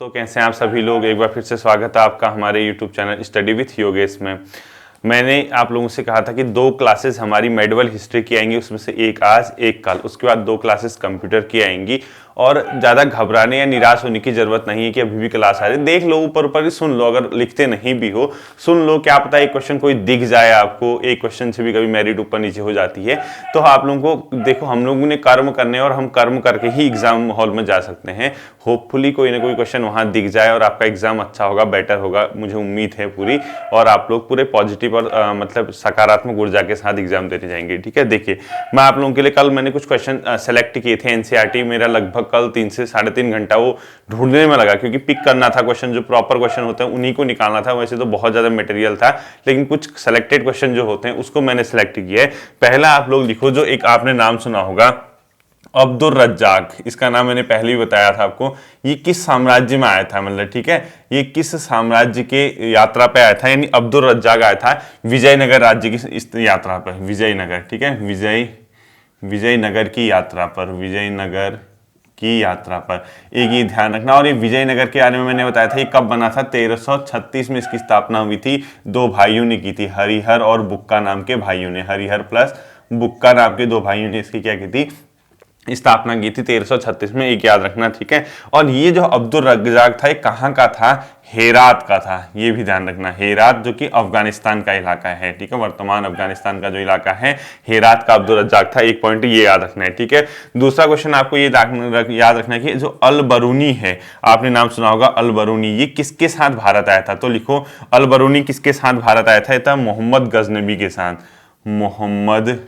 तो कैसे हैं आप सभी लोग। एक बार फिर से स्वागत है आपका हमारे YouTube channel study with Yogesh में। मैंने आप लोगों से कहा था कि 2 क्लासेस हमारी मेडिवल हिस्ट्री की आएंगी, उसमें से एक आज एक कल, उसके बाद 2 क्लासेस कंप्यूटर की आएंगी। और ज़्यादा घबराने या निराश होने की ज़रूरत नहीं है कि अभी भी क्लास आ रही है। देख लो, ऊपर ऊपर ही सुन लो, अगर लिखते नहीं भी हो सुन लो, क्या पता एक क्वेश्चन कोई दिख जाए आपको। एक क्वेश्चन से भी कभी मेरिट ऊपर नीचे हो जाती है। तो आप लोगों को देखो, हम लोगों ने कर्म करने और हम कर्म करके ही एग्जाम हॉल में जा सकते हैं। होपफुली कोई ना कोई क्वेश्चन वहाँ दिख जाए और आपका एग्जाम अच्छा होगा, बेटर होगा, मुझे उम्मीद है पूरी। और आप लोग पूरे पॉजिटिव और मतलब सकारात्मक ऊर्जा के साथ एग्जाम देने जाएंगे। ठीक है, देखिए मैं आप लोगों के लिए कल मैंने कुछ क्वेश्चन सेलेक्ट किए थे एनसीईआरटी। मेरा लगभग कल 3 से 3.5 घंटा वो ढूंढने में लगा, क्योंकि पिक करना था क्वेश्चन, जो प्रॉपर क्वेश्चन होते हैं उन्हीं को निकालना था। वैसे तो बहुत ज्यादा मटेरियल था, लेकिन कुछ सेलेक्टेड क्वेश्चन जो होते हैं उसको मैंने सेलेक्ट किया है। पहला आप लोग लिखो, जो एक आपने नाम सुना होगा, अब्दुल रज्जाक। इसका नाम मैंने पहले भी बताया था आपको। ये किस साम्राज्य में आया था, मतलब ठीक है, ये किस साम्राज्य के यात्रा पे आया था, यानी अब्दुल रज्जाक आया था विजयनगर राज्य की इस यात्रा पर। विजयनगर, ठीक है, विजयनगर की यात्रा पर, विजयनगर की यात्रा पर। एक ये ध्यान रखना। और ये विजयनगर के बारे में मैंने बताया था, ये कब बना था, 1336 में इसकी स्थापना हुई थी। 2 भाइयों ने की थी, हरिहर और बुक्का नाम के भाइयों ने, हरिहर प्लस बुक्का नाम के 2 भाइयों ने इसकी क्या की थी, स्थापना की थी 1336 में। एक याद रखना, ठीक है। और ये जो अब्दुल रज्जाक था, ये कहाँ का था, हेरात का था। ये भी ध्यान रखना, हेरात जो कि अफगानिस्तान का इलाका है, ठीक है, वर्तमान अफगानिस्तान का जो इलाका है, हेरात का अब्दुल रज्जाक था। एक पॉइंट ये याद रखना है, ठीक है। दूसरा क्वेश्चन आपको ये याद रखना है कि जो अल बरूनी है, आपने नाम सुना होगा अल बरूनी, ये किसके साथ भारत आया था। तो लिखो, अल बरूनी किसके साथ भारत आया था, ये था मोहम्मद गजनबी के साथ। मोहम्मद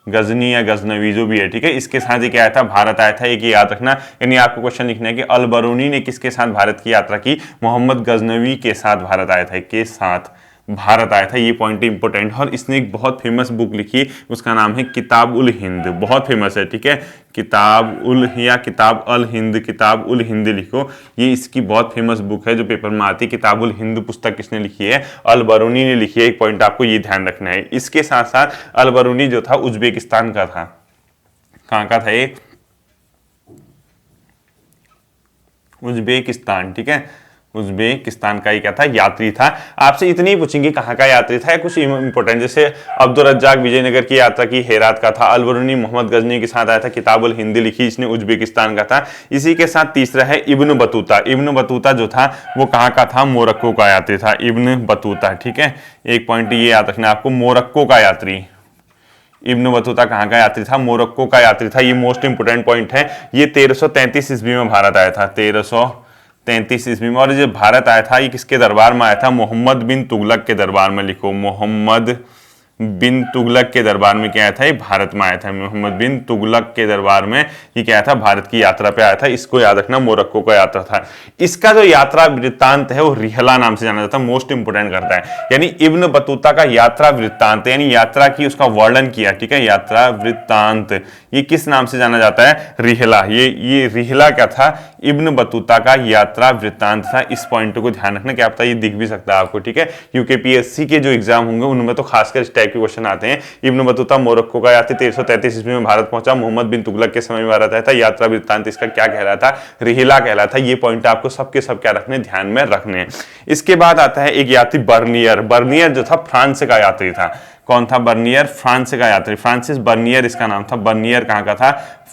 गजनी या गजनवी जो भी है, ठीक है, इसके साथ ही क्या आया था, भारत आया था। एक याद रखना, यानी आपको क्वेश्चन लिखना है कि अल बरूनी ने किसके साथ भारत की यात्रा की, मोहम्मद गजनवी के साथ भारत आया था, के साथ भारत आया था। ये पॉइंट इंपॉर्टेंट। और इसने एक बहुत फेमस बुक लिखी, उसका नाम है किताब उल हिंद, बहुत फेमस है, ठीक है, किताब उल या किताब अल हिंद, किताब उल हिंद लिखो। ये इसकी बहुत फेमस बुक है जो पेपर में आती है। किताब उल हिंद पुस्तक किसने लिखी है, अल बरूनी ने लिखी है। एक पॉइंट आपको ये ध्यान रखना है। इसके साथ साथ अल बरूनी जो था उज्बेकिस्तान का था। कहाँ का था ये, उज्बेकिस्तान, ठीक है, उज्बेकिस्तान का ही क्या था, यात्री था। आपसे इतनी ही पूछेंगे कहाँ का यात्री था, कुछ इंपोर्टेंट, जैसे अब्दुल रज्जाक विजयनगर की यात्रा की, हेरात का था। अल बरूनी मोहम्मद गजनी के साथ आया था, किताबुल हिंदी लिखी, इसने उज्बेकिस्तान का था। इसी के साथ तीसरा है इब्न बतूता। इब्न बतूता जो था वो कहाँ का था, मोरक्को का यात्री था, इब्न बतूता, ठीक है। एक पॉइंट ये याद रखना आपको, मोरक्को का यात्री। इब्न बतूता कहाँ का यात्री था, मोरक्को का यात्री था। ये मोस्ट इंपोर्टेंट पॉइंट है। ये 1333 ईस्वी में भारत आया था, 1333 ईस्वी में। और ये भारत आया था, ये किसके दरबार में आया था, मोहम्मद बिन तुगलक के दरबार में। लिखो, मोहम्मद बिन तुगलक के दरबार में क्या आया था, ये भारत में आया था। मोहम्मद बिन तुगलक के दरबार में ये क्या आया था, भारत की यात्रा पे आया था। इसको याद रखना, मोरक्को का यात्रा था। इसका जो यात्रा वृत्तांत है वो रिहला नाम से जाना जाता है, मोस्ट इंपोर्टेंट करता है। यानी इब्न बतूता का यात्रा वृत्तांत, यानी यात्रा की उसका वर्णन किया, ठीक है, यात्रा वृत्तांत, ये किस नाम से जाना जाता है, रिहला। ये रिहला क्या था, इब्न बतूता का यात्रा वृत्तांत था। इस पॉइंट को ध्यान रखना, क्या पता ये दिख भी सकता है आपको, ठीक है। यूकेपीएससी के जो एग्जाम होंगे उनमें तो खासकर इस टाइप के क्वेश्चन आते हैं। इब्न बतूता मोरक्को का यात्री, 1333 ईस्वी में भारत पहुंचा, मोहम्मद बिन तुगलक के समय में भारत आया था, यात्रा वृत्तांत इसका क्या कहलाता, रिहिला कहलाता। ये पॉइंट आपको सबके सब क्या रखने, ध्यान में रखने। इसके बाद आता है एक यात्री बर्नियर। बर्नियर जो था फ्रांस का यात्री था। कौन था, बर्नियर, फ्रांस का यात्री, फ्रांसिस बर्नियर इसका नाम था। बर्नियर कहाँ का था,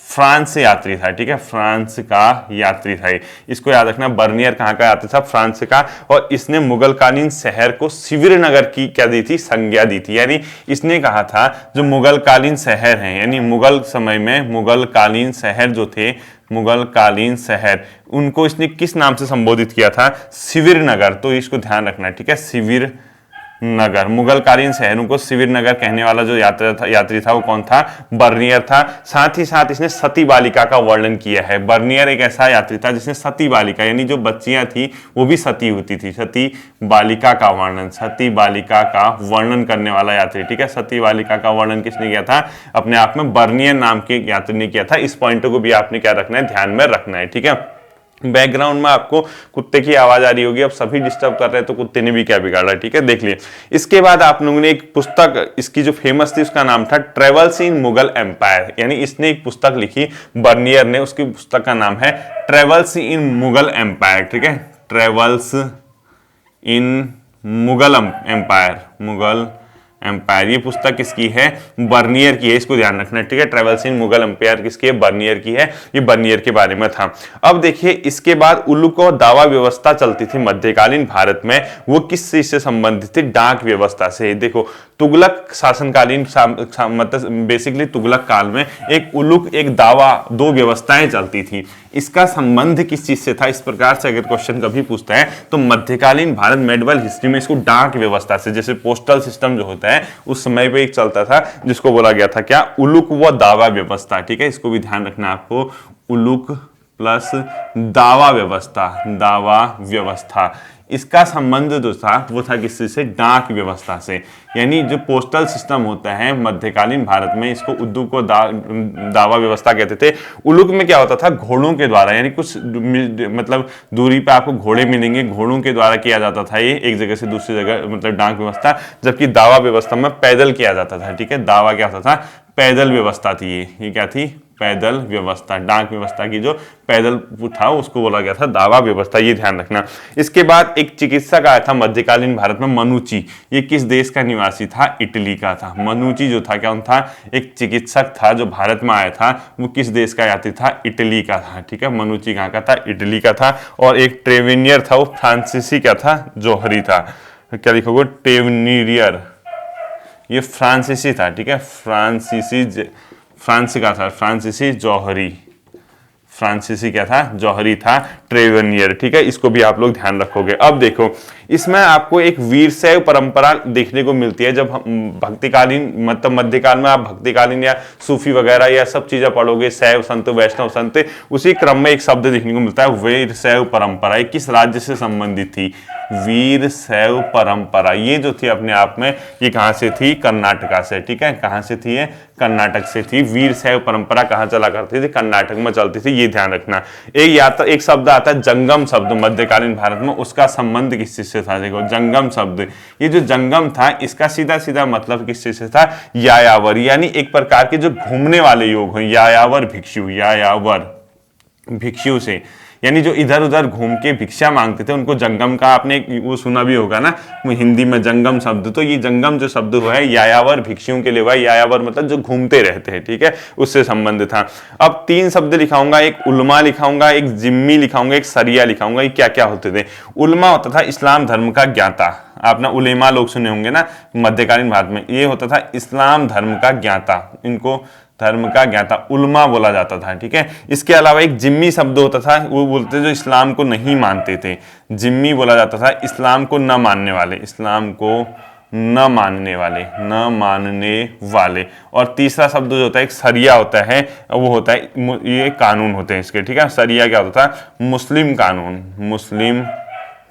फ्रांस से यात्री था, ठीक है, फ्रांस का यात्री था। इसको याद रखना, बर्नियर कहाँ का यात्री था, फ्रांस का। और इसने मुगलकालीन शहर को शिविर नगर की क्या दी थी, संज्ञा दी थी। यानी इसने कहा था जो मुगलकालीन शहर हैं, यानी मुगल समय में मुगलकालीन शहर जो थे, मुगलकालीन शहर, उनको इसने किस नाम से संबोधित किया था, शिविर नगर। तो इसको ध्यान रखना है, ठीक है, शिविर नगर। मुगलकालीन शहरों को शिविर नगर कहने वाला जो यात्री था वो कौन था, बर्नियर था। साथ ही साथ इसने सती बालिका का वर्णन किया है। बर्नियर एक ऐसा यात्री था जिसने सती बालिका, यानी जो बच्चियां थी वो भी सती होती थी, सती बालिका का वर्णन, सती बालिका का वर्णन करने वाला यात्री, ठीक है। सती बालिका का वर्णन किसने किया था, अपने आप में बर्नियर नाम के यात्री ने किया था। इस पॉइंट को भी आपने क्या रखना है, ध्यान में रखना है, ठीक है। बैकग्राउंड में आपको कुत्ते की आवाज आ रही होगी, अब सभी डिस्टर्ब कर रहे हैं तो कुत्ते ने भी क्या बिगाड़ा, ठीक है, देख लिए। इसके बाद आप लोगों ने एक पुस्तक, इसकी जो फेमस थी उसका नाम था ट्रेवल्स इन मुगल एम्पायर, यानी इसने एक पुस्तक लिखी बर्नियर ने, उसकी पुस्तक का नाम है ट्रेवल्स इन मुगल एम्पायर, ठीक है, travels in Mughal empire, Mughal empire. ये पुस्तक किसकी है, बर्नियर की है, इसको ध्यान रखना, ठीक है। ट्रेवल्स इन मुगल एम्पायर किसकी है, बर्नियर की है, ये बर्नियर के बारे में था। अब देखिए इसके बाद उलूक और दावा व्यवस्था चलती थी मध्यकालीन भारत में, वो किस चीज से संबंधित थी, डाक व्यवस्था से। देखो तुगलक शासनकालीन मतलब बेसिकली तुगलक काल में एक उलूक एक दावा, दो व्यवस्थाएं चलती थी। इसका संबंध किस चीज से था, इस प्रकार से अगर क्वेश्चन कभी पूछता है तो मध्यकालीन भारत मेडिवल हिस्ट्री में इसको डाक व्यवस्था से, जैसे पोस्टल सिस्टम जो होता है उस समय पे एक चलता था जिसको बोला गया था क्या, उलूक व दावा व्यवस्था, ठीक है, इसको भी ध्यान रखना आपको, उलूक प्लस दावा व्यवस्था, दावा व्यवस्था। इसका संबंध जो था वो था किससे से, डाक व्यवस्था से। यानी जो पोस्टल सिस्टम होता है मध्यकालीन भारत में, इसको उद्योग को दावा व्यवस्था कहते थे। उलूक में क्या होता था, घोड़ों के द्वारा, यानी कुछ मतलब दूरी पे आपको घोड़े मिलेंगे, घोड़ों के द्वारा किया जाता था ये एक जगह से दूसरी जगह, मतलब डाक व्यवस्था। जबकि दावा व्यवस्था में पैदल किया जाता था, ठीक है, दावा क्या होता था, पैदल व्यवस्था थी ये क्या थी, पैदल व्यवस्था। डाक व्यवस्था की जो पैदल था उसको बोला गया था दावा व्यवस्था, ये ध्यान रखना। इसके बाद एक चिकित्सक आया था मध्यकालीन भारत में, मनुची। ये किस देश का निवासी था, इटली का था। मनुची जो था क्या था, एक चिकित्सक था जो भारत में आया था, वो किस देश का यात्री था, इटली का था, ठीक है। मनुची कहाँ का था, इटली का था। और एक ट्रेवेनियर था, वो फ्रांसीसी क्या था, जौहरी था। क्या लिखोगे, ट्रेवेनियर, ये फ्रांसीसी था, ठीक है, फ्रांस का था, फ्रांसीसी जौहरी, फ्रांसीसी क्या था, जौहरी था, ट्रेवेनियर, ठीक है, इसको भी आप लोग ध्यान रखोगे। अब देखो इसमें आपको एक वीरशैव परंपरा देखने को मिलती है। जब हम भक्तिकालीन मतलब मध्यकाल में आप भक्तिकालीन या सूफी वगैरह या सब चीजें पढ़ोगे, शैव संत वैष्णव संत, उसी क्रम में एक शब्द देखने को मिलता है वीरशैव परंपरा। ये किस राज्य से संबंधित थी, वीरशैव परंपरा। ये जो थी अपने आप में ये कहां से थी, कर्नाटका से, ठीक है, कहां से थी ये, कर्नाटक से थी। वीरशैव परंपरा कहां चला करती थी, कर्नाटक में चलती थी, ये ध्यान रखना। एक शब्द आता है जंगम शब्द मध्यकालीन भारत में, उसका संबंध किस चीज से था, देखो जंगम शब्द, ये जो जंगम था इसका सीधा सीधा मतलब किस चीज से था, यायावर, यानी एक प्रकार के जो घूमने वाले योग हो, यायावर भिक्षु, यायावर भिक्षु से, यानी जो इधर उधर घूम के भिक्षा मांगते थे उनको जंगम का, आपने वो सुना भी होगा ना हिंदी में जंगम शब्द, तो ये जंगम जो शब्द हुआ है यायावर भिक्षुओं के लिए हुआ है। यायावर मतलब जो घूमते रहते हैं, ठीक है, उससे संबंध था। अब 3 शब्द लिखाऊंगा, एक उलमा लिखाऊंगा, एक जिम्मी लिखाऊंगा, एक सरिया लिखाऊंगा। ये क्या क्या होते थे, उलमा होता था इस्लाम धर्म का ज्ञाता, आपने उलेमा लोग सुने होंगे ना मध्यकालीन भारत में, ये होता था इस्लाम धर्म का ज्ञाता, इनको धर्म का ज्ञाता उलमा बोला जाता था, ठीक है। इसके अलावा एक जिम्मी शब्द होता था, वो बोलते जो इस्लाम को नहीं मानते थे, जिम्मी बोला जाता था इस्लाम को न मानने वाले, इस्लाम को न मानने वाले, न मानने वाले। और तीसरा शब्द जो होता है एक सरिया होता है, वो होता है, ये कानून होते हैं इसके, ठीक है। सरिया क्या होता था, मुस्लिम कानून, मुस्लिम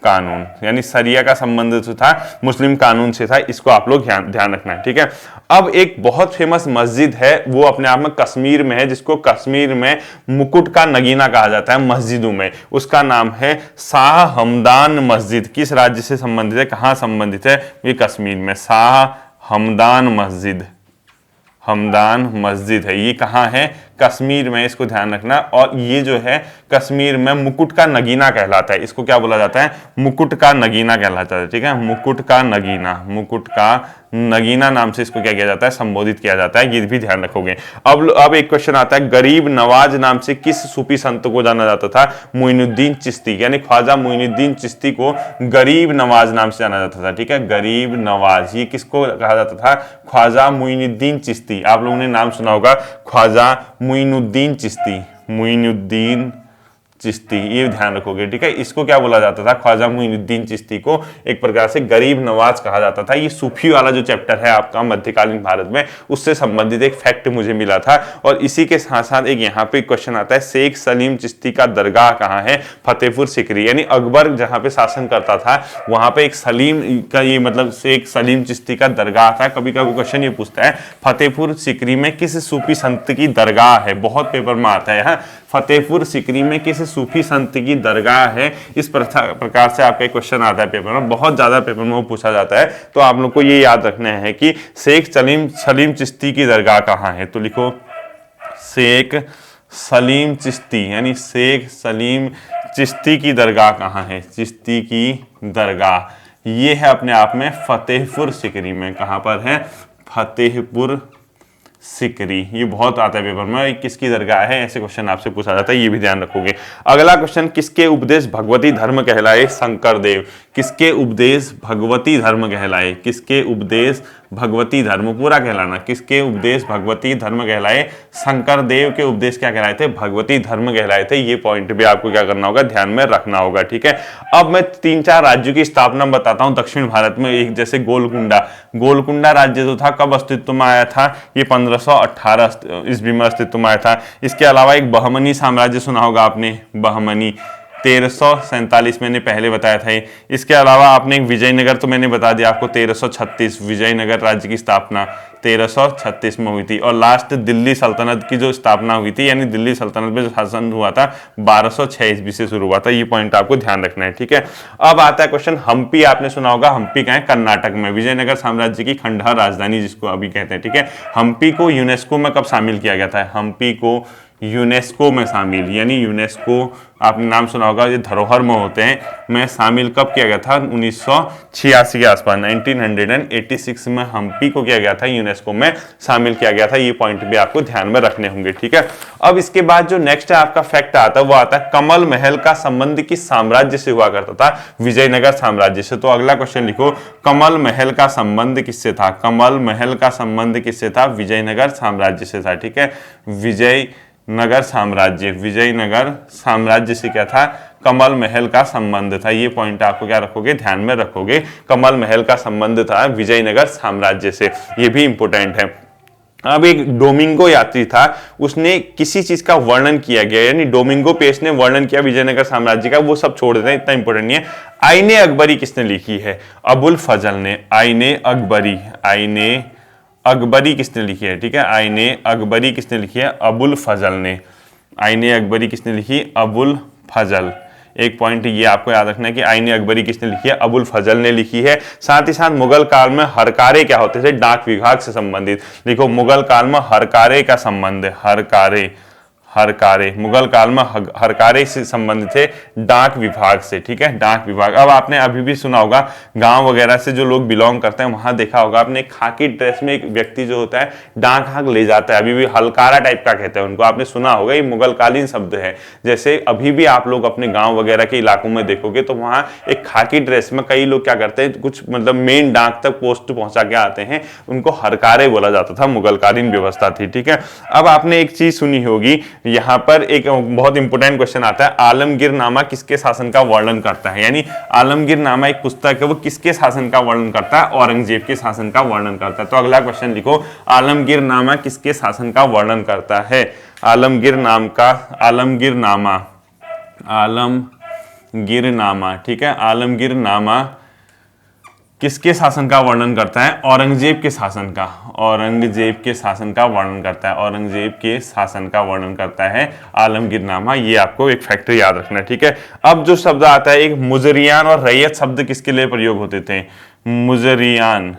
कानून, यानी सरिया का संबंध जो था मुस्लिम कानून से था, इसको आप लोग ध्यान रखना है, ठीक है। अब एक बहुत फेमस मस्जिद है, वो अपने आप में कश्मीर में है, जिसको कश्मीर में मुकुट का नगीना कहा जाता है मस्जिदों में, उसका नाम है शाह हमदान मस्जिद। किस राज्य से संबंधित है, कहां संबंधित है, ये कश्मीर में, शाह हमदान मस्जिद, हमदान मस्जिद है, ये कहाँ है, कश्मीर में, इसको ध्यान रखना। और ये जो है कश्मीर में मुकुट का नगीना कहलाता है, इसको क्या बोला जाता है, मुकुट का नगीना कहलाता है, ठीक है, मुकुट का नगीना, मुकुट का नगीना नाम से इसको क्या किया जाता है, संबोधित किया जाता है, ये भी ध्यान रखोगे। अब एक क्वेश्चन आता है, गरीब नवाज नाम से किस सूफी संत को जाना जाता था, मोइनुद्दीन चिश्ती, यानी ख्वाजा मोइनुद्दीन चिश्ती को गरीब नवाज नाम से जाना जाता था, ठीक है, गरीब नवाज, ये किसको कहा जाता था, ख्वाजा मोइनुद्दीन चिश्ती। आप लोगों ने नाम सुना होगा ख्वाजा मोइनुद्दीन चिश्ती, मोइनुद्दीन चिश्ती, ये ध्यान रखोगे, ठीक है। इसको क्या बोला जाता था, ख्वाजा मोइनुद्दीन चिश्ती को एक प्रकार से गरीब नवाज कहा जाता था। ये सूफी वाला जो चैप्टर है आपका मध्यकालीन भारत में, उससे संबंधित एक फैक्ट मुझे मिला था। और इसी के साथ साथ एक यहाँ पे क्वेश्चन आता है, शेख सलीम चिश्ती का दरगाह कहाँ है, फतेहपुर सिकरी, यानी अकबर जहाँ पे शासन करता था वहां पे एक सलीम का, ये मतलब शेख सलीम चिश्ती का दरगाह था। कभी कभी क्वेश्चन ये पूछता है फतेहपुर सिकरी में किस सूफी संत की दरगाह है, बहुत पेपर में आता है, फतेहपुर सिकरी में किस सूफी संत की दरगाह है। इस प्रकार से आपका एक क्वेश्चन आता है पेपर में, बहुत ज्यादा पेपर में वो पूछा जाता है। तो आप लोग को ये याद रखना है कि शेख सलीम चिश्ती की दरगाह कहाँ है। तो लिखो शेख सलीम चिश्ती, यानी शेख सलीम चिश्ती की दरगाह कहाँ है। चिश्ती की दरगाह ये है अपने आप में फतेहपुर सिकरी में। कहाँ पर है? फतेहपुर सिकरी। ये बहुत आता है पेपर में, किसकी दरगाह है, ऐसे क्वेश्चन आपसे पूछा जाता है, ये भी ध्यान रखोगे। अगला क्वेश्चन, किसके उपदेश भगवती धर्म कहलाए। शंकर देव। किसके उपदेश भगवती धर्म कहलाए। किसके उपदेश भगवती धर्म, पूरा कहलाना, किसके उपदेश भगवती धर्म कहलाए। शंकर देव के उपदेश क्या कहलाए थे? भगवती धर्म कहलाए थे। ये पॉइंट भी आपको क्या करना होगा? ध्यान में रखना होगा, ठीक है। अब मैं 3-4 राज्यों की स्थापना बताता हूं दक्षिण भारत में। एक जैसे गोलकुंडा राज्य जो था कब अस्तित्व में आया था? ये 1518 ईस्वी में अस्तित्व में आया था। इसके अलावा एक बहमनी साम्राज्य सुना होगा आपने, बहमनी 1347 मैंने पहले बताया था। इसके अलावा आपने एक विजयनगर, तो मैंने बता दिया आपको 1336 विजयनगर राज्य की स्थापना 1336 में हुई थी। और लास्ट दिल्ली सल्तनत की जो स्थापना हुई थी, यानी दिल्ली सल्तनत में जो शासन हुआ था 1206 ईस्वी से शुरू हुआ था। ये पॉइंट आपको ध्यान रखना है, ठीक है। अब आता है क्वेश्चन, हम्पी आपने सुना होगा। हम्पी कहाँ है? कर्नाटक में। विजयनगर साम्राज्य की खंडहर राजधानी जिसको अभी कहते हैं, ठीक है। हम्पी को यूनेस्को में कब शामिल किया गया था? हम्पी को यूनेस्को में शामिल, यानी यूनेस्को आपने नाम सुना होगा, ये धरोहर में होते हैं, में शामिल कब किया गया था? 1986 के आसपास, 1986 में हम्पी को किया गया था, यूनेस्को में शामिल किया गया था। ये पॉइंट भी आपको ध्यान में रखने होंगे, ठीक है। अब इसके बाद जो नेक्स्ट है आपका फैक्ट आता है, वो आता है कमल महल का संबंध किस साम्राज्य से हुआ करता था? विजयनगर साम्राज्य से। तो अगला क्वेश्चन लिखो, कमल महल का संबंध किससे था? कमल महल का संबंध किससे था? विजयनगर साम्राज्य से था, ठीक है। विजयनगर साम्राज्य से क्या था? कमल महल का संबंध था। ये पॉइंट आपको क्या रखोगे? ध्यान में रखोगे। कमल महल का संबंध था विजयनगर साम्राज्य से, ये भी इंपोर्टेंट है। अब एक डोमिंगो यात्री था, उसने किसी चीज का वर्णन किया गया, यानी डोमिंगो पेश ने वर्णन किया विजयनगर साम्राज्य का, वो सब छोड़ देते हैं, इतना इंपॉर्टेंट नहीं है। आईने अकबरी किसने लिखी है? अबुल फजल ने। आईने अकबरी किसने लिखी है? ठीक है, आईने अकबरी किसने लिखी है? अबुल फजल ने। आईने अकबरी किसने लिखी? अबुल फजल। एक पॉइंट ये आपको याद रखना है कि आईने अकबरी किसने लिखी है? अबुल फजल ने लिखी है। साथ ही साथ मुगल काल में हरकारे क्या होते थे? डाक विभाग से संबंधित। देखो मुगल काल में हरकारे का संबंध है, हरकारे मुगल काल में हरकारे से संबंधित थे डाक विभाग से, ठीक है, डाक विभाग। अब आपने अभी भी सुना होगा, गांव वगैरह से जो लोग बिलोंग करते हैं वहां देखा होगा आपने, खाकी ड्रेस में एक व्यक्ति जो होता है डाक हाक ले जाता है, अभी भी हलकारा टाइप का कहते हैं उनको, आपने सुना होगा, ये मुगल कालीन शब्द है। जैसे अभी भी आप लोग अपने गाँव वगैरह के इलाकों में देखोगे तो वहां एक खाकी ड्रेस में कई लोग क्या करते हैं, कुछ मतलब मेन डाक तक पोस्ट पहुंचा के आते हैं, उनको हरकारे बोला जाता था, मुगल कालीन व्यवस्था थी, ठीक है। अब आपने एक चीज सुनी होगी, यहां पर एक बहुत इंपॉर्टेंट क्वेश्चन आता है, आलमगीर नामा किसके शासन का वर्णन करता है? यानी आलमगीर नामा एक पुस्तक है, वो किसके शासन का वर्णन करता है? औरंगजेब के शासन का वर्णन करता है। तो अगला क्वेश्चन लिखो, आलमगीर नामा किसके शासन का वर्णन करता है? आलमगीर नामा, ठीक है, आलमगीर नामा किसके शासन का वर्णन करता है? औरंगजेब के शासन का, औरंगजेब के शासन का वर्णन करता है, औरंगजेब के शासन का वर्णन करता है आलमगीरनामा। ये आपको एक फैक्टर याद रखना है, ठीक है। अब जो शब्द आता है, एक मुजरियान और रैयत शब्द किसके लिए प्रयोग होते थे? मुजरियान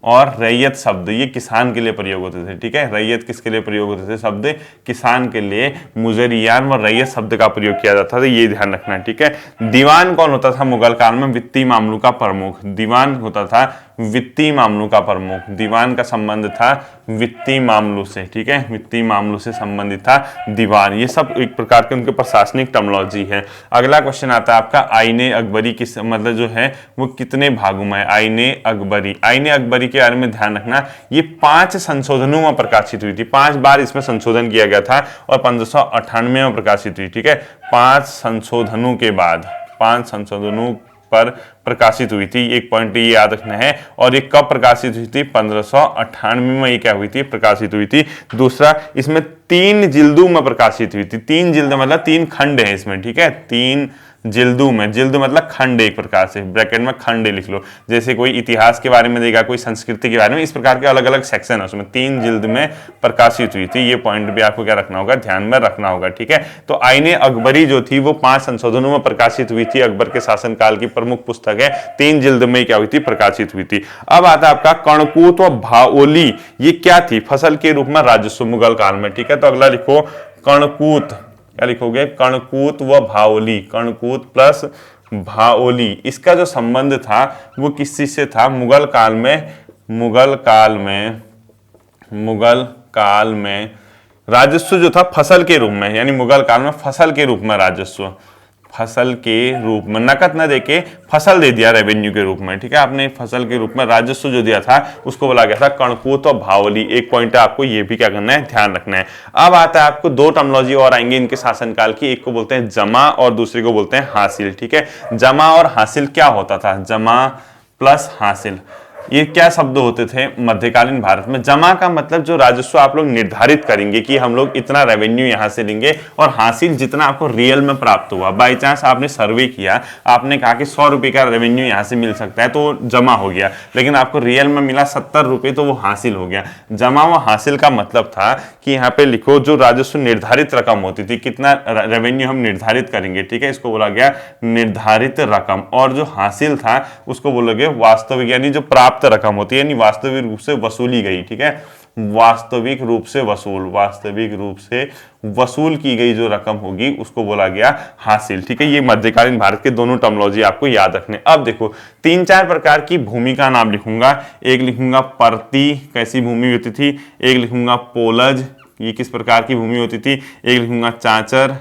और रैयत शब्द ये किसान के लिए प्रयोग होते थे, ठीक है। रैयत किसके लिए प्रयोग होते थे? शब्द किसान के लिए मुजरियान व रैयत शब्द का प्रयोग किया जाता था, ये ध्यान रखना है, ठीक है। दीवान कौन होता था मुगल काल में? वित्तीय मामलों का प्रमुख। दीवान होता था वित्तीय मामलों का प्रमुख। दीवान का संबंध था वित्तीय मामलों से, ठीक है, वित्तीय मामलों से संबंधित था दीवान। ये सब एक प्रकार के उनके प्रशासनिक टर्मिनोलॉजी है। अगला क्वेश्चन आता है आपका, आईने अकबरी किस मतलब जो है वो कितने भागों में है? आईने अकबरी के बारे में ध्यान रखना, ये 5 संशोधनों में प्रकाशित हुई थी, 5 बार इसमें संशोधन किया गया था और 1598 में प्रकाशित हुई, ठीक है। 5 संशोधनों के बाद 5 संशोधनों पर प्रकाशित हुई थी, एक पॉइंट ये याद रखना है। और ये कब प्रकाशित हुई थी? 1598 में ये क्या हुई थी? प्रकाशित हुई थी। दूसरा, इसमें 3 जिल्दों में प्रकाशित हुई थी। 3 जिल्द मतलब 3 खंड है इसमें, ठीक है, 3 जिल्दों में, जिल्द मतलब खंड, एक प्रकार से ब्रैकेट में खंड लिख लो। जैसे कोई इतिहास के बारे में देगा, कोई संस्कृति के बारे में, इस प्रकार के अलग अलग सेक्शन है उसमें। 3 जिल्द में प्रकाशित हुई थी। ये पॉइंट भी आपको क्या रखना होगा, ध्यान में रखना होगा, ठीक है। तो आईने अकबरी जो थी वो 5 संशोधनों में प्रकाशित हुई थी। अकबर के शासनकाल की प्रमुख पुस्तक है, 3 जिल्द में क्या हुई थी, प्रकाशित हुई थी। अब आता है आपका कणकूत व भाओली। ये क्या थी, फसल के रूप में राजस्व मुगल काल में, ठीक है। तो अगला लिखो कणकूत, क्या लिखोगे, कणकूत व भाओली, कणकूत प्लस भाओली। इसका जो संबंध था वो किस चीज से था, मुगल काल में, मुगल काल में राजस्व जो था फसल के रूप में, यानी मुगल काल में फसल के रूप में राजस्व, फसल के रूप में, नकद न देके फसल दे दिया रेवेन्यू के रूप में, ठीक है। आपने फसल के रूप में राजस्व जो दिया था उसको बोला गया था कणकूत और भाओली। एक पॉइंट है, आपको ये भी क्या करना है, ध्यान रखना है। अब आता है आपको 2 टर्मिनोलॉजी और आएंगे इनके शासनकाल की, एक को बोलते हैं जमा और दूसरे को बोलते हैं हासिल, ठीक है। जमा और हासिल क्या होता था, जमा प्लस हासिल, ये क्या शब्द होते थे मध्यकालीन भारत में। जमा का मतलब जो राजस्व आप लोग निर्धारित करेंगे कि हम लोग इतना रेवेन्यू यहां से लेंगे, और हासिल जितना आपको रियल में प्राप्त हुआ। बाई चांस आपने सर्वे किया, आपने कहा कि 100 रुपए का रेवेन्यू यहां से मिल सकता है, तो जमा हो गया, लेकिन आपको रियल में मिला 70 रुपए, तो वो हासिल हो गया। जमा व हासिल का मतलब था कि यहाँ पे लिखो जो राजस्व निर्धारित रकम होती थी, कितना रेवेन्यू हम निर्धारित करेंगे, ठीक है, इसको बोला गया निर्धारित रकम। और जो हासिल था उसको बोलोगे वास्तविक, यानी जो प्राप्त रकम होती है, यानी वास्तविक रूप से वसूली गई, ठीक है, वास्तविक रूप से वसूल, वास्तविक रूप से वसूल की गई जो रकम होगी उसको बोला गया हासिल, ठीक है। ये मध्यकालीन भारत के दोनों टर्मिनोलॉजी आपको याद रखने। अब देखो 3-4 प्रकार की भूमि का नाम लिखूंगा। एक लिखूंगा परती, कैसी भूमि होती थी। एक लिखूंगा पोलज, ये किस प्रकार की भूमि होती थी। एक लिखूंगा चाचर,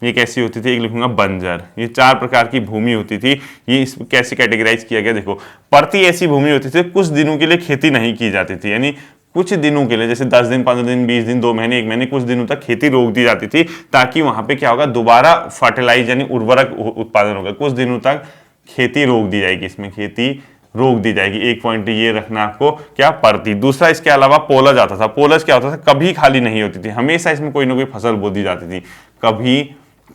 ये कैसी होती थी। एक लिखूंगा बंजर। ये 4 प्रकार की भूमि होती थी। ये इस कैसे कैटेगराइज किया गया, देखो परती ऐसी भूमि होती थी कुछ दिनों के लिए खेती नहीं की जाती थी, यानी कुछ दिनों के लिए, जैसे 10 दिन, 15 दिन, 20 दिन, 2 महीने, 1 महीने, कुछ दिनों तक खेती रोक दी जाती थी, ताकि वहां पे क्या होगा, दोबारा फर्टिलाइज यानी उर्वरक उत्पादन होगा। कुछ दिनों तक खेती रोक दी जाएगी, इसमें खेती रोक दी जाएगी। एक पॉइंट ये रखना आपको, क्या परती। दूसरा इसके अलावा पोलज आता था। पोलज क्या होता था, कभी खाली नहीं होती थी, हमेशा इसमें कोई ना कोई फसल बो दी जाती थी, कभी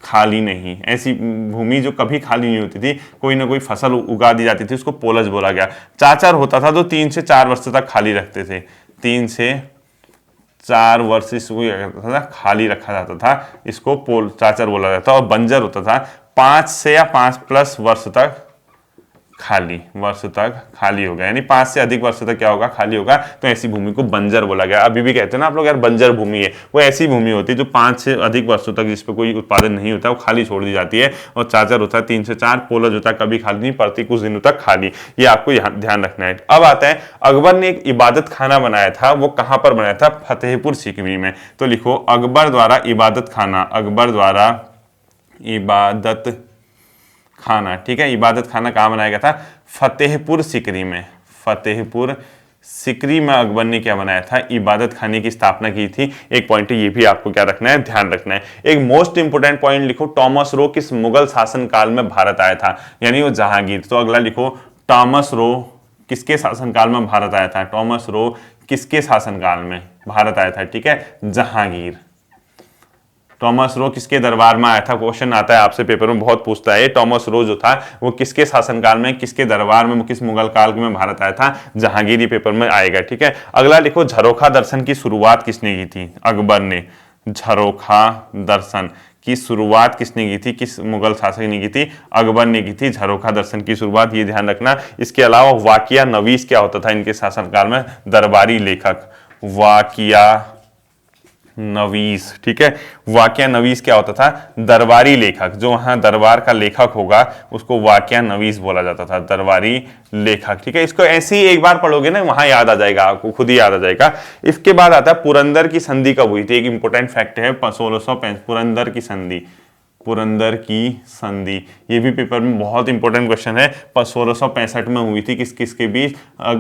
खाली नहीं। ऐसी भूमि जो कभी खाली नहीं होती थी, कोई ना कोई फसल उगा दी जाती थी, उसको पोलज बोला गया। चाचर होता था जो 3 से 4 वर्ष तक खाली रखते थे, 3 से 4 वर्ष इसको खाली रखा जाता था, इसको चाचर बोला जाता था। और बंजर होता था 5 से या 5+ वर्ष तक खाली होगा, यानी 5 से अधिक वर्ष तक क्या होगा, खाली होगा, तो ऐसी भूमि को बंजर बोला गया। अभी भी कहते हैं ना आप लोग यार बंजर भूमि है, वो ऐसी भूमि होती है जो 5 से अधिक वर्षों तक जिस पे कोई उत्पादन नहीं होता, वो खाली छोड़ दी जाती है। और चाचर होता है 3 से 4, पोलज होता है कभी खाली नहीं, परती कुछ दिनों तक खाली। ये आपको ध्यान रखना है। अब आता है अकबर ने एक इबादत खाना बनाया था, वो कहां पर बनाया था, फतेहपुर सीकरी में। तो लिखो अकबर द्वारा इबादत खाना, अकबर द्वारा इबादत खाना, ठीक है। इबादत खाना कहाँ बनाया गया था, फतेहपुर सीकरी में। फतेहपुर सीकरी में अकबर ने क्या बनाया था, इबादत खाने की स्थापना की थी। एक पॉइंट ये भी आपको क्या रखना है, ध्यान रखना है। एक मोस्ट इंपोर्टेंट पॉइंट लिखो, टॉमस रो किस मुगल शासन काल में भारत आया था, यानी वो जहांगीर। तो अगला लिखो टॉमस रो किसके शासनकाल में भारत आया था, टॉमस रो किसके शासनकाल में भारत आया था, ठीक है, जहांगीर। टॉमस रो किसके दरबार में आया था, क्वेश्चन आता है आपसे पेपर में बहुत पूछता है। टॉमस रो जो था वो किसके शासनकाल में, किसके दरबार में, किस मुगल काल में भारत आया था, जहांगीरी पेपर में आएगा, ठीक है। अगला लिखो झरोखा दर्शन की शुरुआत किसने की थी, अकबर ने। झरोखा दर्शन की शुरुआत किसने की थी, किस मुगल शासक ने की थी, अकबर ने की थी झरोखा दर्शन की शुरुआत, ये ध्यान रखना। इसके अलावा वाकिया नवीस क्या होता था इनके शासनकाल में, दरबारी लेखक। वाकिया नवीस, ठीक है, वाकिया नवीस क्या होता था, दरबारी लेखक। जो वहां दरबार का लेखक होगा उसको वाकिया नवीस बोला जाता था, दरबारी लेखक, ठीक है। इसको ऐसे ही एक बार पढ़ोगे ना वहां याद आ जाएगा, आपको खुद ही याद आ जाएगा। इसके बाद आता है पुरंदर की संधि कब हुई थी, एक इंपॉर्टेंट फैक्ट है 1665, पुरंदर की संधि। पुरंदर की संधि ये भी पेपर में बहुत इंपॉर्टेंट क्वेश्चन है। 1665 में हुई थी, किस किस के बीच,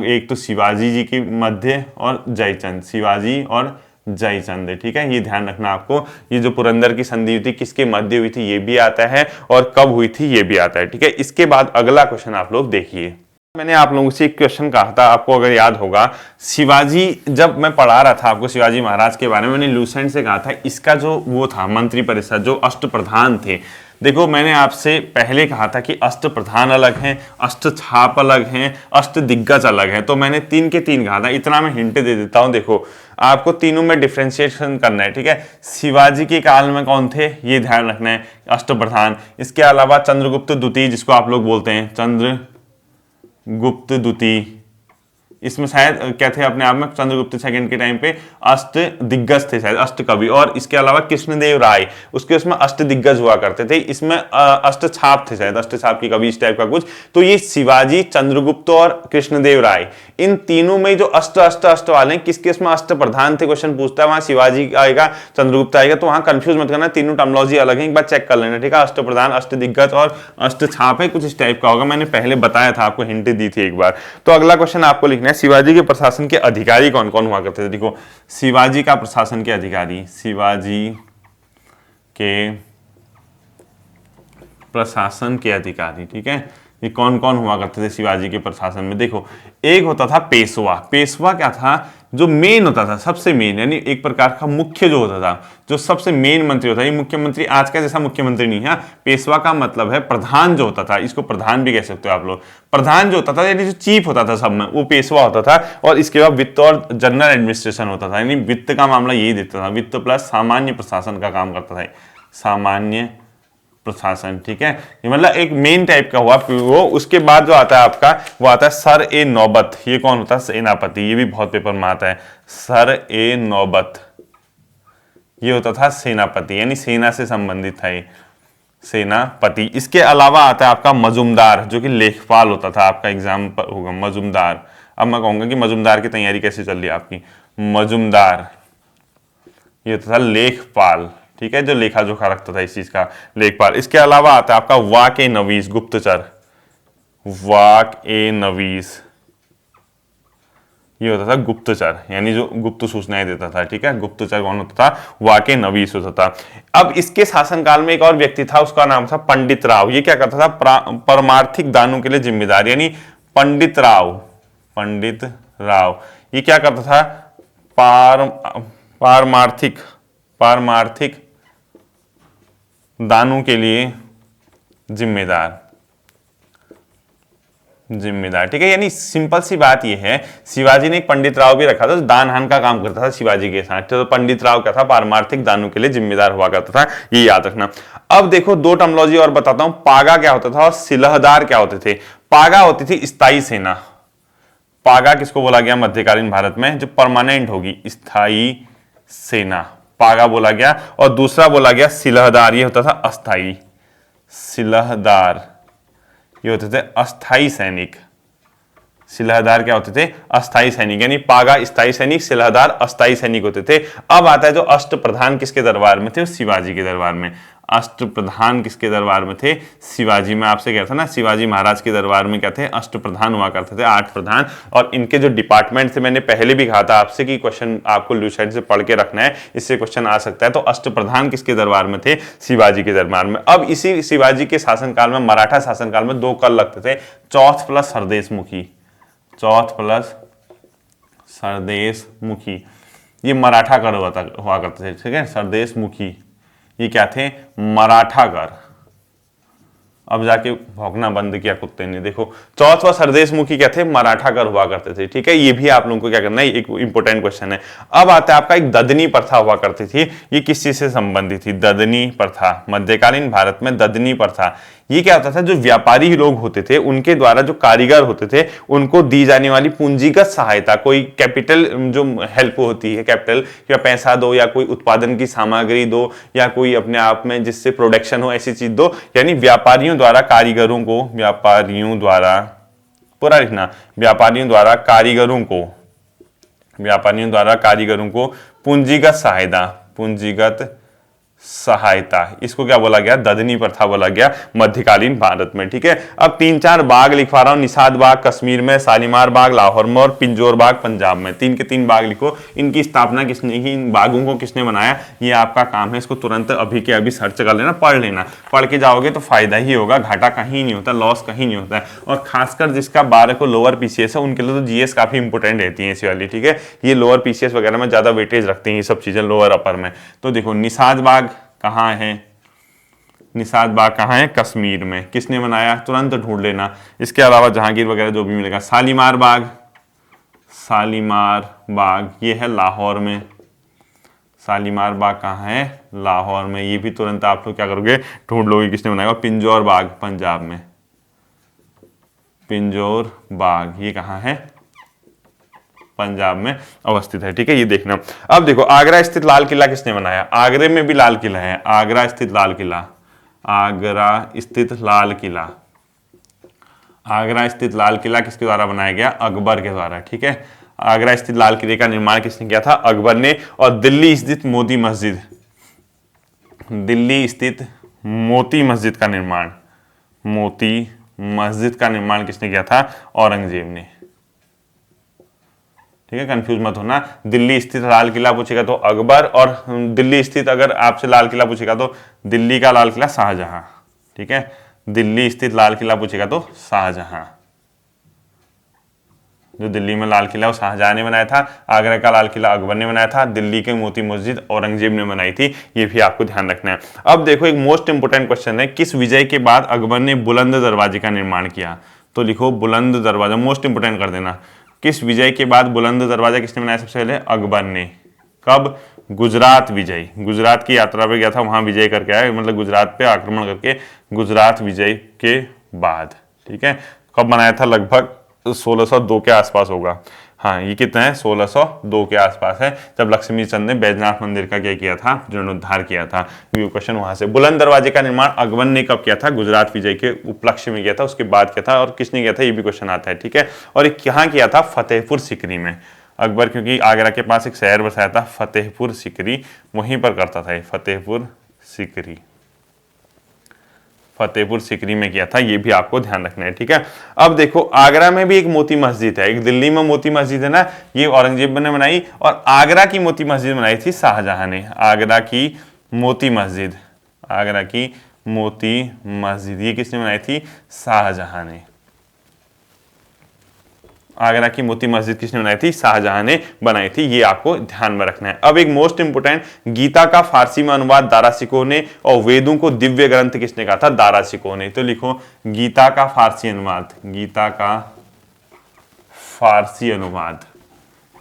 एक तो शिवाजी जी के मध्य और जयचंद, शिवाजी और जयचंद, ठीक है। ये ध्यान रखना आपको, ये जो पुरंदर की संधि हुई थी किसके मध्य हुई थी ये भी आता है, और कब हुई थी ये भी आता है, ठीक है। इसके बाद अगला क्वेश्चन आप लोग देखिए। मैंने आप लोगों से एक क्वेश्चन कहा था, आपको अगर याद होगा, शिवाजी, जब मैं पढ़ा रहा था आपको शिवाजी महाराज के बारे में, मैंने लूसेंट से कहा था इसका जो वो था मंत्रिपरिषद, जो अष्टप्रधान थे, देखो मैंने आपसे पहले कहा था कि अष्ट प्रधान अलग हैं, अष्ट छाप अलग हैं, अष्ट दिग्गज अलग हैं, तो मैंने 3 के 3 कहा था। इतना मैं हिंट दे देता हूं, देखो आपको तीनों में डिफ्रेंशिएशन करना है, ठीक है। शिवाजी के काल में कौन थे, ये ध्यान रखना है, अष्ट प्रधान। इसके अलावा चंद्रगुप्त द्वितीय जिसको आप लोग बोलते हैं, चंद्रगुप्त द्वितीय, इसमें शायद क्या थे अपने आप में, चंद्रगुप्त सेकंड के टाइम पे अष्ट दिग्गज थे शायद, अष्ट कवि। और इसके अलावा कृष्णदेव राय, उसके उसमें अष्ट दिग्गज हुआ करते थे, इसमें अष्ट छाप थे शायद, अष्ट छाप की कवि इस टाइप का कुछ। तो ये शिवाजी, चंद्रगुप्त और कृष्णदेव राय, इन तीनों में जो अष्ट अष्ट अष्ट वाले हैं, किसके इसमें अष्ट प्रधान थे, क्वेश्चन पूछता है, वहां शिवाजी आएगा, चंद्रगुप्त आएगा, तो वहां कंफ्यूज मत करना, तीनों टर्मिनोलॉजी अलग है, एक बार चेक कर लेना, ठीक है। अष्ट प्रधान, अष्ट दिग्गज और अष्ट छाप है, कुछ इस टाइप का होगा, मैंने पहले बताया था, आपको हिंट दी थी एक बार। तो अगला क्वेश्चन आपको लिखना है, शिवाजी के प्रशासन के अधिकारी कौन कौन हुआ करते थे। देखो शिवाजी का प्रशासन के अधिकारी, शिवाजी के प्रशासन के अधिकारी, ठीक है, ये कौन कौन हुआ करते थे शिवाजी के प्रशासन में। देखो एक होता था पेशवा। पेशवा क्या था, जो मेन होता था, सबसे मेन, यानी एक प्रकार का मुख्य जो होता था, जो सबसे मेन मंत्री होता है। ये मुख्यमंत्री आज का जैसा मुख्यमंत्री नहीं है। पेशवा का मतलब है प्रधान जो होता था, इसको प्रधान भी कह सकते हो आप लोग। प्रधान जो होता था यानी जो चीफ होता था सब में, वो पेशवा होता था। और इसके बाद वित्त और जनरल एडमिनिस्ट्रेशन होता था, यानी वित्त का मामला यही देता था, वित्त प्लस सामान्य प्रशासन का काम करता था, सामान्य प्रशासन, ठीक है। ये मतलब एक मेन टाइप का हुआ वो। उसके बाद जो आता है आपका, वो आता है सर ए नौबत। ये कौन होता है, सेनापति, ये भी बहुत पेपर में आता है, सर ए नौबत, ये होता था सेनापति, यानी सेना से संबंधित था ये, सेनापति। इसके अलावा आता है आपका मजुमदार, जो कि लेखपाल होता था, आपका एग्जाम पर होगा मजुमदार। अब मैं कहूंगा कि मजुमदार की तैयारी कैसे चल रही है आपकी। मजुमदार ये होता था लेखपाल, ठीक है, जो लेखा जोखा रखता था इस चीज का, लेखपाल। इसके अलावा आता है आपका वाक ए नवीस, गुप्तचर, वाक ए नवीस, ये होता था गुप्तचर, यानी जो गुप्त सूचनाएं देता था, ठीक है। गुप्तचर कौन होता था, वाक ए नवीस होता था। अब इसके शासनकाल में एक और व्यक्ति था, उसका नाम था पंडित राव। ये क्या करता था, परमार्थिक दानों के लिए जिम्मेदार, यानी पंडित राव, पंडित राव ये क्या करता था, पारमार्थिक दानों के लिए जिम्मेदार, ठीक है। यानी सिंपल सी बात यह है, शिवाजी ने एक पंडित राव भी रखा था, तो दान हान का काम करता था शिवाजी के साथ। तो पंडित राव क्या था, पारमार्थिक दानों के लिए जिम्मेदार हुआ करता था, ये याद रखना। अब देखो दो टर्मिनोलॉजी और बताता हूं, पागा क्या होता था और सिलहदार क्या होते थे। पागा होती थी स्थायी सेना, पागा किसको बोला गया मध्यकालीन भारत में, जो परमानेंट होगी, स्थायी सेना, पागा बोला गया। और दूसरा बोला गया सिलहदार, ये होता था अस्थाई, सिलहदार ये होते थे अस्थाई सैनिक। सिलहदार क्या होते थे, अस्थाई सैनिक, यानी पागा स्थायी सैनिक, सिलहदार अस्थाई सैनिक होते थे। अब आता है जो अष्ट प्रधान किसके दरबार में थे, शिवाजी के दरबार में। अष्ट प्रधान किसके दरबार में थे, शिवाजी में। आपसे क्या था ना, शिवाजी महाराज के दरबार में क्या थे, अष्ट प्रधान हुआ करते थे, 8 प्रधान। और इनके जो डिपार्टमेंट थे, मैंने पहले भी कहा था आपसे कि क्वेश्चन आपको लूसाइड से पढ़ के रखना है, इससे क्वेश्चन आ सकता है। तो अष्ट प्रधान किसके दरबार में थे, शिवाजी के दरबार में। अब इसी शिवाजी के शासनकाल में, मराठा शासनकाल में 2 कर लगते थे, चौथ प्लस सरदेशमुखी, चौथ प्लस सरदेशमुखी, ये मराठा कर हुआ करते थे, ठीक है। सरदेशमुखी ये क्या थे, मराठा कर। अब जाके भौंकना बंद किया कुत्ते ने। देखो चौथ व सरदेशमुखी क्या थे, मराठा कर हुआ करते थे, ठीक है। ये भी आप लोगों को क्या करना है, एक इंपॉर्टेंट क्वेश्चन है। अब आता है आपका एक ददनी प्रथा हुआ करती थी, ये किस चीज से संबंधित थी, ददनी प्रथा। मध्यकालीन भारत में ददनी प्रथा, ये क्या होता था, जो व्यापारी लोग होते थे उनके द्वारा जो कारीगर होते थे उनको दी जाने वाली पूंजीगत सहायता, कोई कैपिटल जो हेल्प होती है, कैपिटल या पैसा दो, या कोई उत्पादन की सामग्री दो, या कोई अपने आप में जिससे प्रोडक्शन हो ऐसी चीज दो, यानी व्यापारियों द्वारा कारीगरों को, व्यापारियों द्वारा, पूरा लिखना, व्यापारियों द्वारा कारीगरों को पूंजीगत सहायता, पूंजीगत सहायता, इसको क्या बोला गया, ददनी प्रथा बोला गया मध्यकालीन भारत में, ठीक है। अब 3-4 बाग लिखवा रहा हूं, निषाद बाग कश्मीर में, शालीमार बाग लाहौर में और पिंजौर बाग पंजाब में। 3 के 3 बाग लिखो। इनकी स्थापना किसने की, इन बागों को किसने बनाया, ये आपका काम है। इसको तुरंत अभी के अभी सर्च कर लेना, पढ़ लेना। पढ़ के जाओगे तो फायदा ही होगा, घाटा कहीं नहीं होता, लॉस कहीं नहीं होता है। और खासकर जिसका 12 को लोअर पीसीएस है उनके लिए तो जीएस काफी इंपोर्टेंट रहती है इसी वाली, ठीक है। ये लोअर पीसीएस वगैरह में ज्यादा वेटेज रखते हैं ये सब चीजें, लोअर अपर में। तो देखो निषाद बाग कहाँ है, निषाद बाग कहाँ है? कश्मीर में। किसने बनाया? तुरंत ढूंढ लेना। इसके अलावा जहांगीर वगैरह जो भी मिलेगा। शालीमार बाग, शालीमार बाग ये है लाहौर में। शालीमार बाग कहाँ है? लाहौर में। ये भी तुरंत आप लोग क्या करोगे? ढूंढ लोगे किसने बनाया। पिंजौर बाग पंजाब में, पिंजौर बाग ये कहाँ है? पंजाब में अवस्थित है। ठीक है, ये देखना। अब देखो आगरा स्थित लाल किला किसने बनाया? आगरे में भी लाल किला है। आगरा स्थित लाल किला, आगरा स्थित लाल किला, आगरा स्थित लाल किला किसके द्वारा बनाया गया? अकबर के द्वारा। ठीक है, आगरा स्थित लाल किले का निर्माण किसने किया था? अकबर ने। और दिल्ली स्थित मोती मस्जिद, दिल्ली स्थित मोती मस्जिद का निर्माण, मोती मस्जिद का निर्माण किसने किया था? औरंगजेब ने। ठीक है, कंफ्यूज मत होना। दिल्ली स्थित लाल किला पूछेगा तो अकबर, और दिल्ली स्थित अगर आपसे लाल किला पूछेगा तो दिल्ली का लाल किला शाहजहां। ठीक है, दिल्ली स्थित लाल किला पूछेगा तो शाहजहां। जो दिल्ली में लाल किला वो शाहजहां ने बनाया था, आगरा का लाल किला अकबर ने बनाया था, दिल्ली के मोती मस्जिद औरंगजेब ने बनाई थी। ये भी आपको ध्यान रखना है। अब देखो एक मोस्ट इंपोर्टेंट क्वेश्चन है, किस विजय के बाद अकबर ने बुलंद दरवाजे का निर्माण किया? तो लिखो बुलंद दरवाजा, मोस्ट इंपोर्टेंट कर देना। किस विजय के बाद बुलंद दरवाजा किसने बनाया? सबसे पहले अकबर ने। कब? गुजरात विजय, गुजरात की यात्रा पे गया था, वहां विजय करके आया, मतलब गुजरात पे आक्रमण करके गुजरात विजय के बाद। ठीक है, कब बनाया था? लगभग 1602 के आसपास होगा। हाँ, ये कितना है? 1602 के आसपास है, जब लक्ष्मी चंद ने बैजनाथ मंदिर का क्या किया था? जीर्णोद्धार किया था। क्वेश्चन वहां से। बुलंद दरवाजे का निर्माण अकबर ने कब किया था? गुजरात विजय के उपलक्ष्य में किया था, उसके बाद किया था, और किसने किया था? ये भी क्वेश्चन आता है। ठीक है, और कहाँ किया था? फतेहपुर सिकरी में। अकबर क्योंकि आगरा के पास एक शहर बसाया था फतेहपुर सिकरी, वहीं पर करता था। फतेहपुर सिकरी, फतेहपुर सिकरी में किया था। ये भी आपको ध्यान रखना है। ठीक है, अब देखो आगरा में भी एक मोती मस्जिद है, एक दिल्ली में मोती मस्जिद है ना, ये औरंगजेब ने बनाई, और आगरा की मोती मस्जिद बनाई थी शाहजहां ने। आगरा की मोती मस्जिद, आगरा की मोती मस्जिद ये किसने बनाई थी? शाहजहां ने। आगरा की मोती मस्जिद किसने बनाई थी? शाहजहां ने बनाई थी। ये आपको ध्यान में रखना है। अब एक मोस्ट इंपोर्टेंट, गीता का फारसी में अनुवाद दारा शिकोह ने, और वेदों को दिव्य ग्रंथ किसने कहा था? दारा शिकोह ने। तो लिखो गीता का फारसी अनुवाद, गीता का फारसी अनुवाद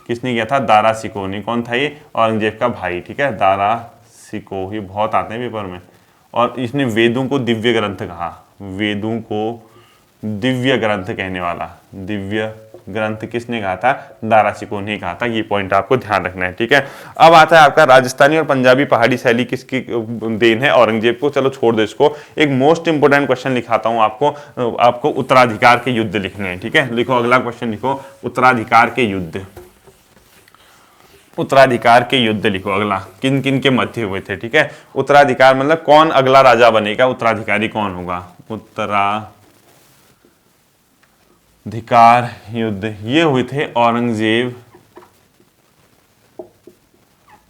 किसने किया था? दारा शिकोह ने। कौन था ये? औरंगजेब का भाई। ठीक है, दारा शिकोह, ये बहुत आते हैं पेपर में। और इसने वेदों को दिव्य ग्रंथ कहा, वेदों को दिव्य ग्रंथ कहने वाला, दिव्य ग्रंथ किसने कहा था? दारा शिकोह ने कहा था। ये पॉइंट आपको ध्यान रखना है। ठीक है, अब आता है आपका राजस्थानी और पंजाबी पहाड़ी शैली किसकी देन है? औरंगजेब को। चलो छोड़ दो इसको, एक मोस्ट इंपोर्टेंट क्वेश्चन लिखाता हूं आपको उत्तराधिकार के युद्ध लिखने हैं। ठीक है, लिखो अगला क्वेश्चन, लिखो उत्तराधिकार के युद्ध, उत्तराधिकार के युद्ध लिखो अगला, किन किन के मध्य हुए थे? ठीक है, उत्तराधिकार मतलब कौन अगला राजा बनेगा, उत्तराधिकारी कौन होगा? उत्तराधिकार युद्ध ये हुए थे औरंगजेब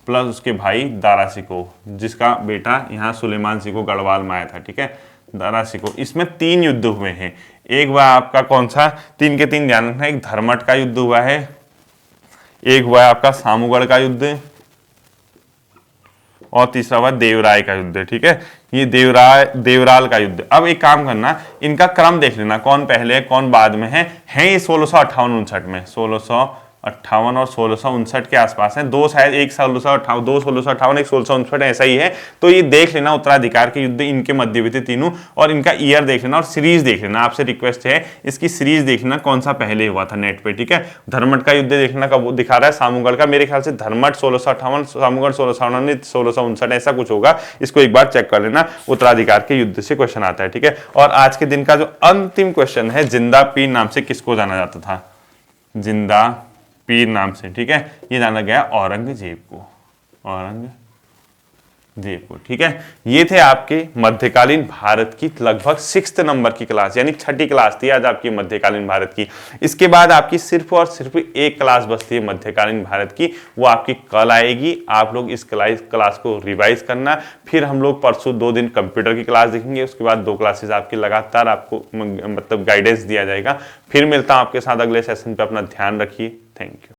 प्लस उसके भाई दारा शिकोह, जिसका बेटा यहाँ सुलेमान शिकोह गढ़वाल में आया था। ठीक है, दारा शिकोह। इसमें 3 युद्ध हुए हैं। एक हुआ आपका कौन सा? 3 के 3 ध्यान रखना। एक धर्मट का युद्ध हुआ है, एक हुआ आपका सामूगढ़ का युद्ध, और तीसरा हुआ देवराय का युद्ध। ठीक है, ये देवराल का युद्ध। अब एक काम करना, इनका क्रम देख लेना, कौन पहले है कौन बाद में है। ये 1658-59 में, 1658 और 1659 के आसपास है। दो शायद, एक 1658, दो 1658, एक 1659, ऐसा ही है। तो ये देख लेना, उत्तराधिकार के युद्ध इनके मध्य हुए थे तीनों, और इनका ईयर देख लेना और सीरीज देख लेना। आपसे रिक्वेस्ट है इसकी सीरीज देखना, कौन सा पहले हुआ था नेट पे। ठीक है, धर्मट का युद्ध देखना कब दिखा रहा है? सामूगढ़ का। मेरे ख्याल से धर्मट 1658, सामूगढ़ 1659, ऐसा कुछ होगा। इसको एक बार चेक कर लेना। उत्तराधिकार के युद्ध से क्वेश्चन आता है। ठीक है, और आज के दिन का जो अंतिम क्वेश्चन है, जिंदा पीर नाम से किसको जाना जाता था? जिंदा पीर नाम से। ठीक है, ये जाना गया औरंगजेब को, औरंगजेब को। ठीक है, ये थे आपके मध्यकालीन भारत की लगभग 6th नंबर की क्लास, यानी 6ठी क्लास थी आज आपकी मध्यकालीन भारत की। इसके बाद आपकी सिर्फ और सिर्फ एक क्लास बचती है मध्यकालीन भारत की, वो आपकी कल आएगी। आप लोग इस क्लास को रिवाइज करना। फिर हम लोग परसों 2 दिन कंप्यूटर की क्लास देखेंगे, उसके बाद 2 क्लासेस आपकी लगातार आपको मतलब गाइडेंस दिया जाएगा। फिर मिलता हूं आपके साथ अगले सेशन पे। अपना ध्यान रखिए। Thank you.